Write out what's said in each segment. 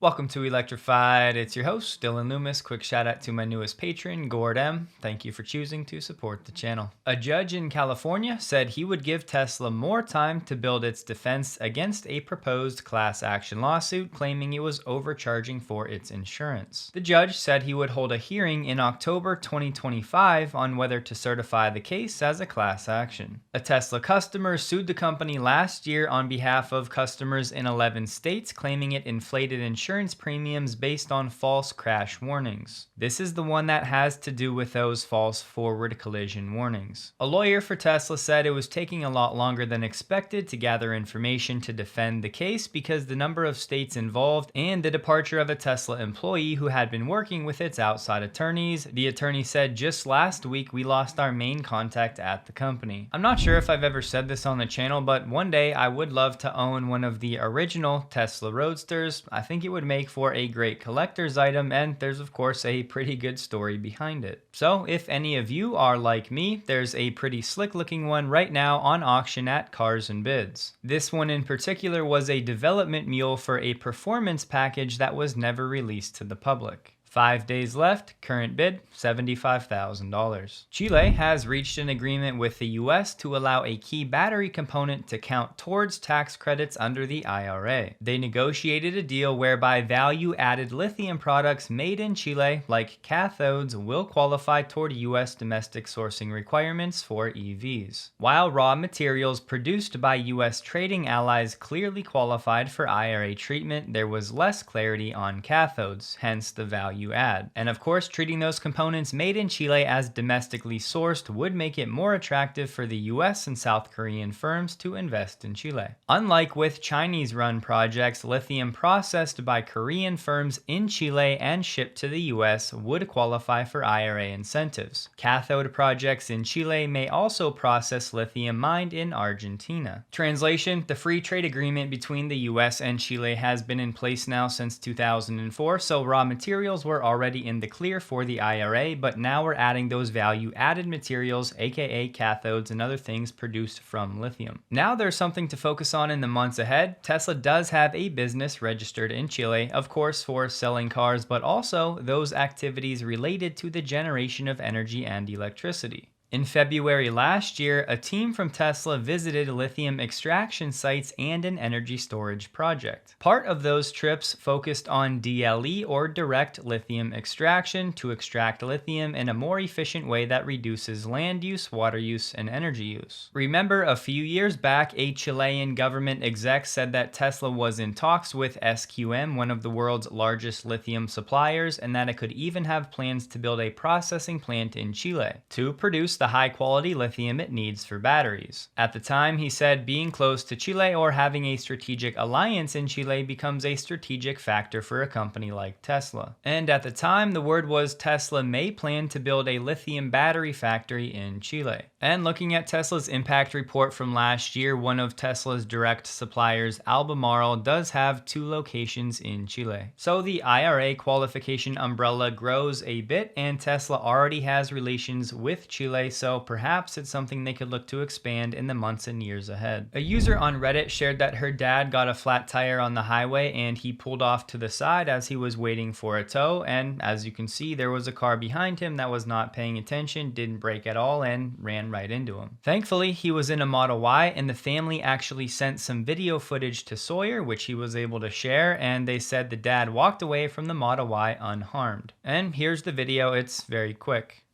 Welcome to Electrified. It's your host, Dylan Loomis. Quick shout out to my newest patron, Gord M. Thank you for choosing to support the channel. A judge in California said he would give Tesla more time to build its defense against a proposed class action lawsuit claiming it was overcharging for its insurance. The judge said he would hold a hearing in October 2025 on whether to certify the case as a class action. A Tesla customer sued the company last year on behalf of customers in 11 states, claiming it inflated insurance premiums based on false crash warnings. This is the one that has to do with those false forward collision warnings. A lawyer for Tesla said it was taking a lot longer than expected to gather information to defend the case because the number of states involved and the departure of a Tesla employee who had been working with its outside attorneys. The attorney said, "Just last week we lost our main contact at the company." I'm not sure if I've ever said this on the channel, but one day I would love to own one of the original Tesla Roadsters. I think it would make for a great collector's item, and there's of course a pretty good story behind it. So if any of you are like me, there's a pretty slick looking one right now on auction at Cars and Bids. This one in particular was a development mule for a performance package that was never released to the public. 5 days left, current bid $75,000. Chile has reached an agreement with the US to allow a key battery component to count towards tax credits under the IRA. They negotiated a deal whereby value-added lithium products made in Chile, like cathodes, will qualify toward US domestic sourcing requirements for EVs. While raw materials produced by US trading allies clearly qualified for IRA treatment, there was less clarity on cathodes, hence the value add. And of course, treating those components made in Chile as domestically sourced would make it more attractive for the US and South Korean firms to invest in Chile. Unlike with Chinese-run projects, lithium processed by Korean firms in Chile and shipped to the US would qualify for IRA incentives. Cathode projects in Chile may also process lithium mined in Argentina. Translation: the free trade agreement between the US and Chile has been in place now since 2004, so raw materials were already in the clear for the IRA, but now we're adding those value-added materials, aka cathodes and other things produced from lithium. Now there's something to focus on in the months ahead. Tesla does have a business registered in Chile, of course for selling cars, but also those activities related to the generation of energy and electricity. In February last year, a team from Tesla visited lithium extraction sites and an energy storage project. Part of those trips focused on DLE, or direct lithium extraction, to extract lithium in a more efficient way that reduces land use, water use, and energy use. Remember, a few years back, a Chilean government exec said that Tesla was in talks with SQM, one of the world's largest lithium suppliers, and that it could even have plans to build a processing plant in Chile to produce the high-quality lithium it needs for batteries. At the time, he said being close to Chile or having a strategic alliance in Chile becomes a strategic factor for a company like Tesla. And at the time, the word was Tesla may plan to build a lithium battery factory in Chile. And looking at Tesla's impact report from last year, one of Tesla's direct suppliers, Albemarle, does have 2 locations in Chile. So the IRA qualification umbrella grows a bit, and Tesla already has relations with Chile, so perhaps it's something they could look to expand in the months and years ahead. A user on Reddit shared that her dad got a flat tire on the highway and he pulled off to the side as he was waiting for a tow, and as you can see, there was a car behind him that was not paying attention, didn't brake at all, and ran right into him. Thankfully, he was in a Model Y, and the family actually sent some video footage to Sawyer, which he was able to share, and they said the dad walked away from the Model Y unharmed. And here's the video, it's very quick.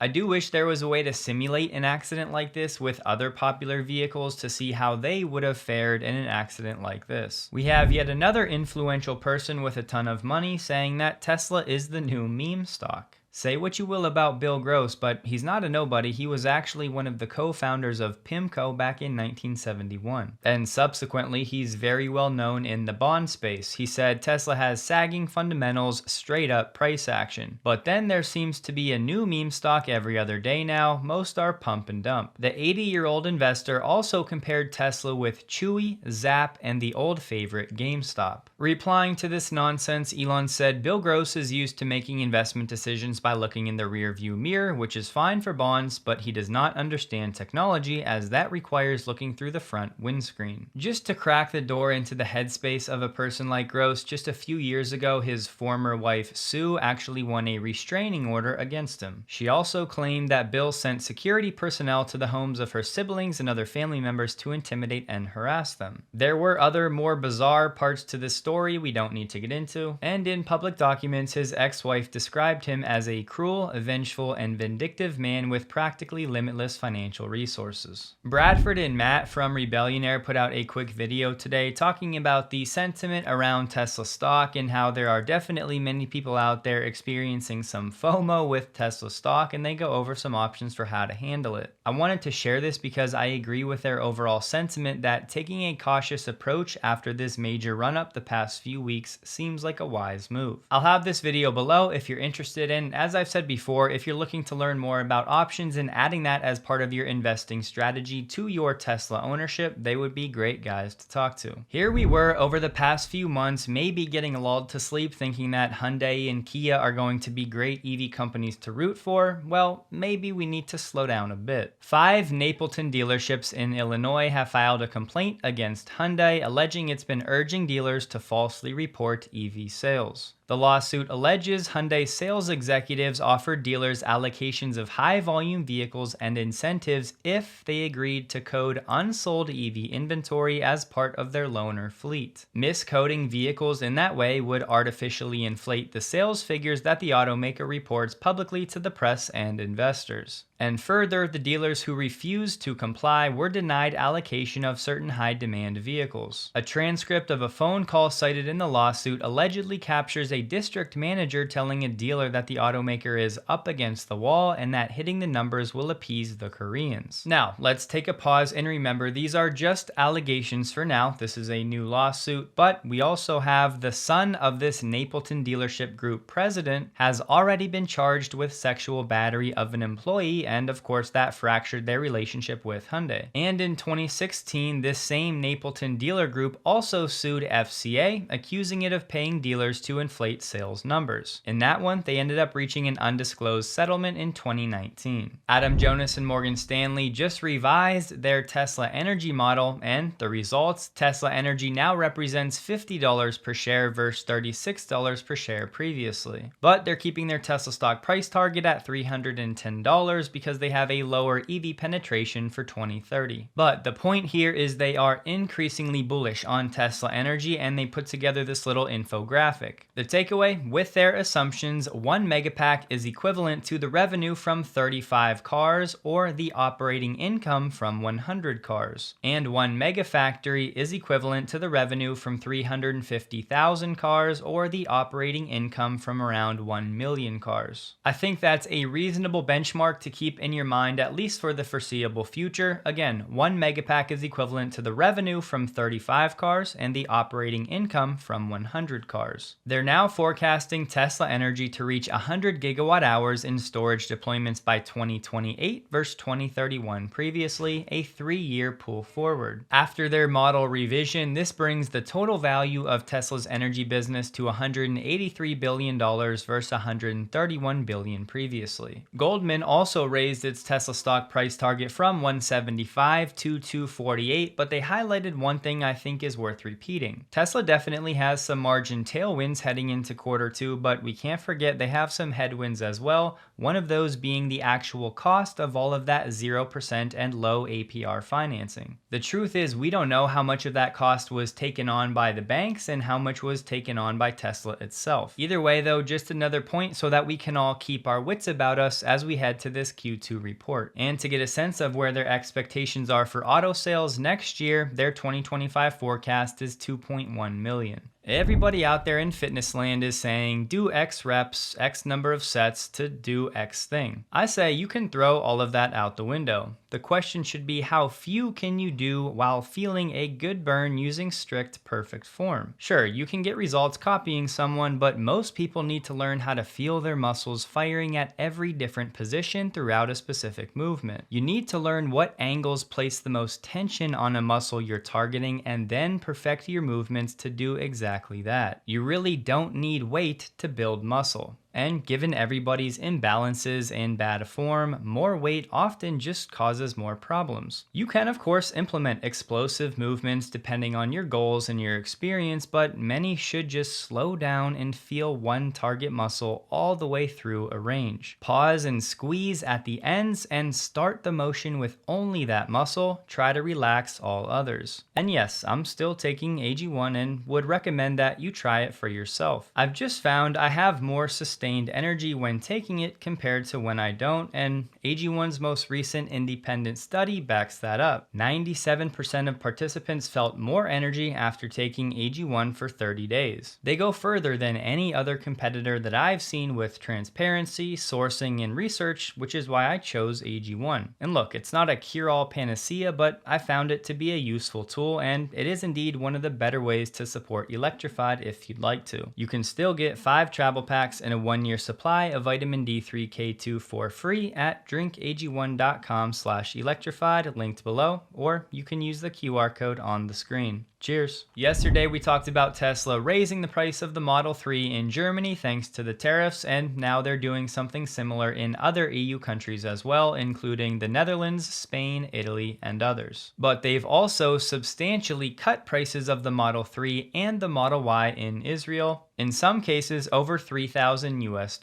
I do wish there was a way to simulate an accident like this with other popular vehicles to see how they would have fared in an accident like this. We have yet another influential person with a ton of money saying that Tesla is the new meme stock. Say what you will about Bill Gross, but he's not a nobody. He was actually one of the co-founders of PIMCO back in 1971. And subsequently, he's very well known in the bond space. He said Tesla has sagging fundamentals, straight up price action. But then there seems to be a new meme stock every other day now. Most are pump and dump. The 80-year-old investor also compared Tesla with Chewy, Zap, and the old favorite GameStop. Replying to this nonsense, Elon said Bill Gross is used to making investment decisions by looking in the rearview mirror, which is fine for bonds, but he does not understand technology as that requires looking through the front windscreen. Just to crack the door into the headspace of a person like Gross, just a few years ago, his former wife Sue actually won a restraining order against him. She also claimed that Bill sent security personnel to the homes of her siblings and other family members to intimidate and harass them. There were other more bizarre parts to this story we don't need to get into, and in public documents, his ex-wife described him as a cruel, vengeful, and vindictive man with practically limitless financial resources. Bradford and Matt from Rebellionaire put out a quick video today talking about the sentiment around Tesla stock and how there are definitely many people out there experiencing some FOMO with Tesla stock, and they go over some options for how to handle it. I wanted to share this because I agree with their overall sentiment that taking a cautious approach after this major run-up the past few weeks seems like a wise move. I'll have this video below if you're interested in. As I've said before, if you're looking to learn more about options and adding that as part of your investing strategy to your Tesla ownership, they would be great guys to talk to. Here we were over the past few months, maybe getting lulled to sleep thinking that Hyundai and Kia are going to be great EV companies to root for. Well, maybe we need to slow down a bit. 5 Napleton dealerships in Illinois have filed a complaint against Hyundai, alleging it's been urging dealers to falsely report EV sales. The lawsuit alleges Hyundai sales executives offered dealers allocations of high-volume vehicles and incentives if they agreed to code unsold EV inventory as part of their loaner fleet. Miscoding vehicles in that way would artificially inflate the sales figures that the automaker reports publicly to the press and investors. And further, the dealers who refused to comply were denied allocation of certain high-demand vehicles. A transcript of a phone call cited in the lawsuit allegedly captures a district manager telling a dealer that the automaker is up against the wall and that hitting the numbers will appease the Koreans. Now, let's take a pause and remember these are just allegations for now. This is a new lawsuit, but we also have the son of this Napleton dealership group president has already been charged with sexual battery of an employee, and of course that fractured their relationship with Hyundai. And in 2016, this same Napleton dealer group also sued FCA, accusing it of paying dealers to inflate sales numbers. In that one, they ended up reaching an undisclosed settlement in 2019. Adam Jonas and Morgan Stanley just revised their Tesla Energy model, and the results, Tesla Energy now represents $50 per share versus $36 per share previously. But they're keeping their Tesla stock price target at $310 because they have a lower EV penetration for 2030. But the point here is they are increasingly bullish on Tesla Energy, and they put together this little infographic. The takeaway, with their assumptions, 1 megapack is equivalent to the revenue from 35 cars or the operating income from 100 cars. And 1 megafactory is equivalent to the revenue from 350,000 cars or the operating income from around 1 million cars. I think that's a reasonable benchmark to keep in your mind, at least for the foreseeable future. Again, 1 megapack is equivalent to the revenue from 35 cars and the operating income from 100 cars. They're now forecasting Tesla Energy to reach 100 gigawatt hours in storage deployments by 2028 versus 2031 previously, a 3-year pull forward. After their model revision, this brings the total value of Tesla's energy business to $183 billion versus $131 billion previously. Goldman also raised its Tesla stock price target from $175 to $248, but they highlighted one thing I think is worth repeating. Tesla definitely has some margin tailwinds heading into Q2, but we can't forget they have some headwinds as well, one of those being the actual cost of all of that 0% and low APR financing. The truth is, we don't know how much of that cost was taken on by the banks and how much was taken on by Tesla itself. Either way though, just another point so that we can all keep our wits about us as we head to this Q2 report. And to get a sense of where their expectations are for auto sales next year, their 2025 forecast is 2.1 million. Everybody out there in fitness land is saying do X reps, X number of sets to do X thing. I say you can throw all of that out the window. The question should be how few can you do while feeling a good burn using strict perfect form. Sure, you can get results copying someone, but most people need to learn how to feel their muscles firing at every different position throughout a specific movement. You need to learn what angles place the most tension on a muscle you're targeting and then perfect your movements to do exactly that. You really don't need weight to build muscle. And given everybody's imbalances and bad form, more weight often just causes more problems. You can of course implement explosive movements depending on your goals and your experience, but many should just slow down and feel one target muscle all the way through a range. Pause and squeeze at the ends and start the motion with only that muscle. Try to relax all others. And yes, I'm still taking AG1 and would recommend that you try it for yourself. I've just found I have more sustained energy when taking it compared to when I don't, and AG1's most recent independent study backs that up. 97% of participants felt more energy after taking AG1 for 30 days. They go further than any other competitor that I've seen with transparency, sourcing, and research, which is why I chose AG1. And look, it's not a cure-all panacea, but I found it to be a useful tool, and it is indeed one of the better ways to support Electrified if you'd like to. You can still get 5 travel packs and a 1-year supply of vitamin D3 K2 for free at drinkag1.com/electrified, linked below, or you can use the QR code on the screen. Cheers. Yesterday we talked about Tesla raising the price of the Model 3 in Germany thanks to the tariffs, and now they're doing something similar in other EU countries as well, including the Netherlands, Spain, Italy, and others. But they've also substantially cut prices of the Model 3 and the Model Y in Israel, in some cases over $3,000 US.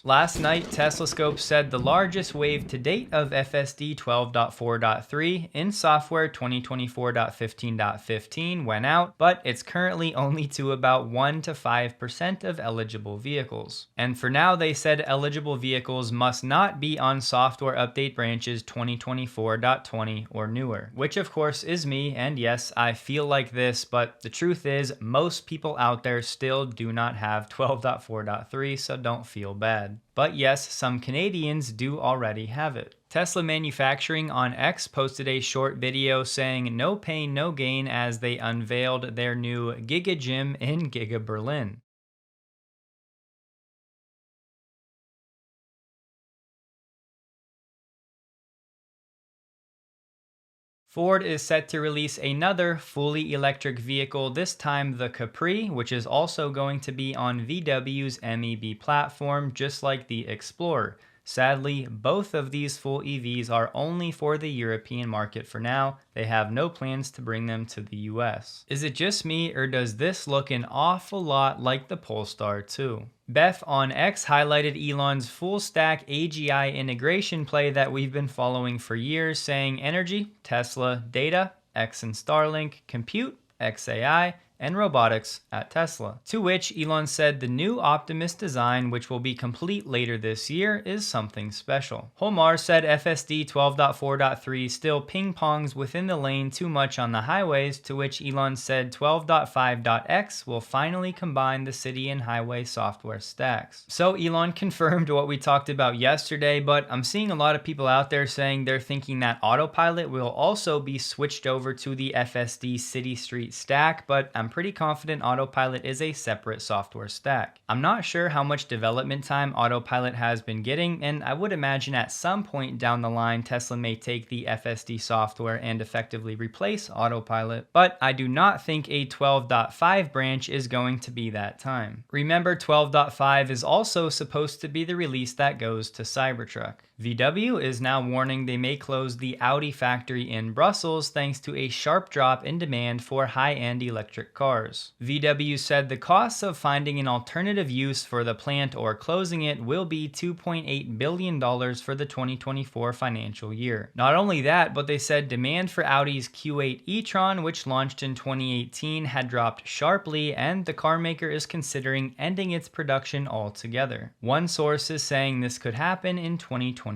Last night, TeslaScope said the largest wave to date of FSD 12.4.3 in software 2024.15.15 went out, but it's currently only to about 1 to 5% of eligible vehicles. And for now, they said eligible vehicles must not be on software update branches 2024.20 or newer, which of course is me, and yes, I feel like this, but the truth is most people out there still do not have 12.4.3, so don't feel bad. But yes, some Canadians do already have it. Tesla Manufacturing on X posted a short video saying no pain, no gain as they unveiled their new Giga Gym in Giga Berlin. Ford is set to release another fully electric vehicle, this time the Capri, which is also going to be on VW's MEB platform, just like the Explorer. Sadly, both of these full EVs are only for the European market for now. They have no plans to bring them to the US. Is it just me, or does this look an awful lot like the Polestar 2? Beth on X highlighted Elon's full stack AGI integration play that we've been following for years, saying energy, Tesla, data, X and Starlink, compute, XAI, and robotics at Tesla. To which Elon said the new Optimus design, which will be complete later this year, is something special. Holmar said FSD 12.4.3 still ping-pongs within the lane too much on the highways, to which Elon said 12.5.x will finally combine the city and highway software stacks. So Elon confirmed what we talked about yesterday, but I'm seeing a lot of people out there saying they're thinking that autopilot will also be switched over to the FSD City Street stack, but I'm pretty confident autopilot is a separate software stack. I'm not sure how much development time autopilot has been getting, and I would imagine at some point down the line Tesla may take the FSD software and effectively replace autopilot, but I do not think a 12.5 branch is going to be that time. Remember, 12.5 is also supposed to be the release that goes to Cybertruck. VW is now warning they may close the Audi factory in Brussels thanks to a sharp drop in demand for high-end electric cars. VW said the costs of finding an alternative use for the plant or closing it will be $2.8 billion for the 2024 financial year. Not only that, but they said demand for Audi's Q8 e-tron, which launched in 2018, had dropped sharply, and the carmaker is considering ending its production altogether. One source is saying this could happen in 2025.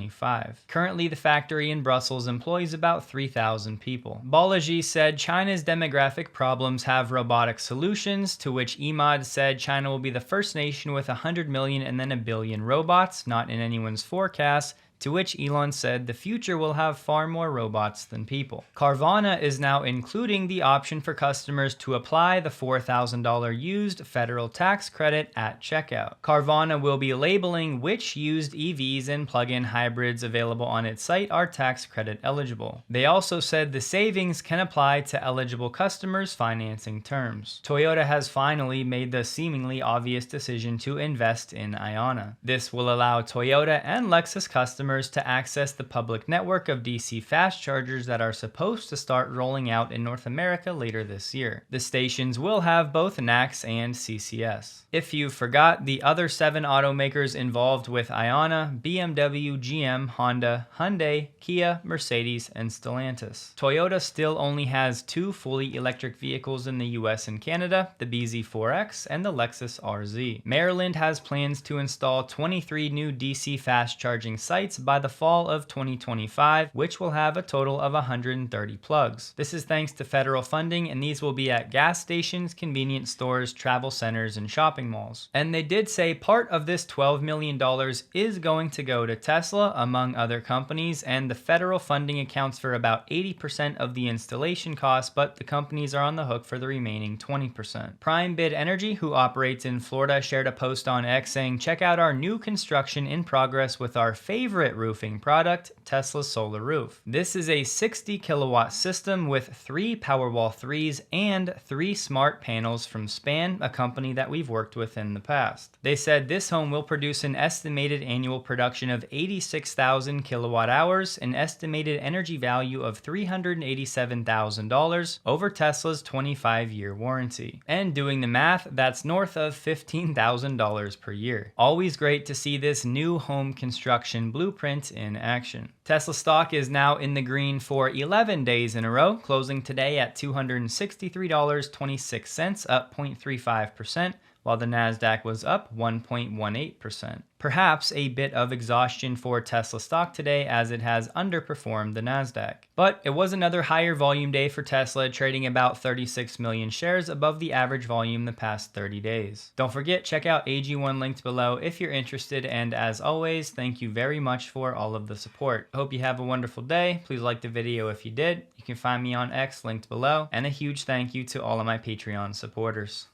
Currently, the factory in Brussels employs about 3,000 people. Balaji said China's demographic problems have robotics robotic solutions, to which Emad said China will be the first nation with 100 million and then a billion robots, not in anyone's forecast. To which Elon said the future will have far more robots than people. Carvana is now including the option for customers to apply the $4,000 used federal tax credit at checkout. Carvana will be labeling which used EVs and plug-in hybrids available on its site are tax credit eligible. They also said the savings can apply to eligible customers' financing terms. Toyota has finally made the seemingly obvious decision to invest in IONNA. This will allow Toyota and Lexus customers to access the public network of DC fast chargers that are supposed to start rolling out in North America later this year. The stations will have both NACS and CCS. If you forgot, the other 7 automakers involved with IONNA: BMW, GM, Honda, Hyundai, Kia, Mercedes, and Stellantis. Toyota still only has 2 fully electric vehicles in the US and Canada, the BZ4X and the Lexus RZ. Maryland has plans to install 23 new DC fast charging sites by the fall of 2025, which will have a total of 130 plugs. This is thanks to federal funding, and these will be at gas stations, convenience stores, travel centers, and shopping malls. And they did say part of this $12 million is going to go to Tesla, among other companies, and the federal funding accounts for about 80% of the installation costs, but the companies are on the hook for the remaining 20%. Prime Bid Energy, who operates in Florida, shared a post on X saying, "Check out our new construction in progress with our favorite roofing product, Tesla's solar roof. This is a 60 kilowatt system with 3 Powerwall 3s and 3 smart panels from Span, a company that we've worked with in the past." They said this home will produce an estimated annual production of 86,000 kilowatt hours, an estimated energy value of $387,000 over Tesla's 25-year warranty. And doing the math, that's north of $15,000 per year. Always great to see this new home construction blueprint in action. Tesla stock is now in the green for 11 days in a row, closing today at $263.26, up 0.35%, while the Nasdaq was up 1.18%. Perhaps a bit of exhaustion for Tesla stock today as it has underperformed the Nasdaq. But it was another higher volume day for Tesla, trading about 36 million shares above the average volume the past 30 days. Don't forget, check out AG1 linked below if you're interested, and as always, thank you very much for all of the support. I hope you have a wonderful day. Please like the video if you did. You can find me on X linked below, and a huge thank you to all of my Patreon supporters.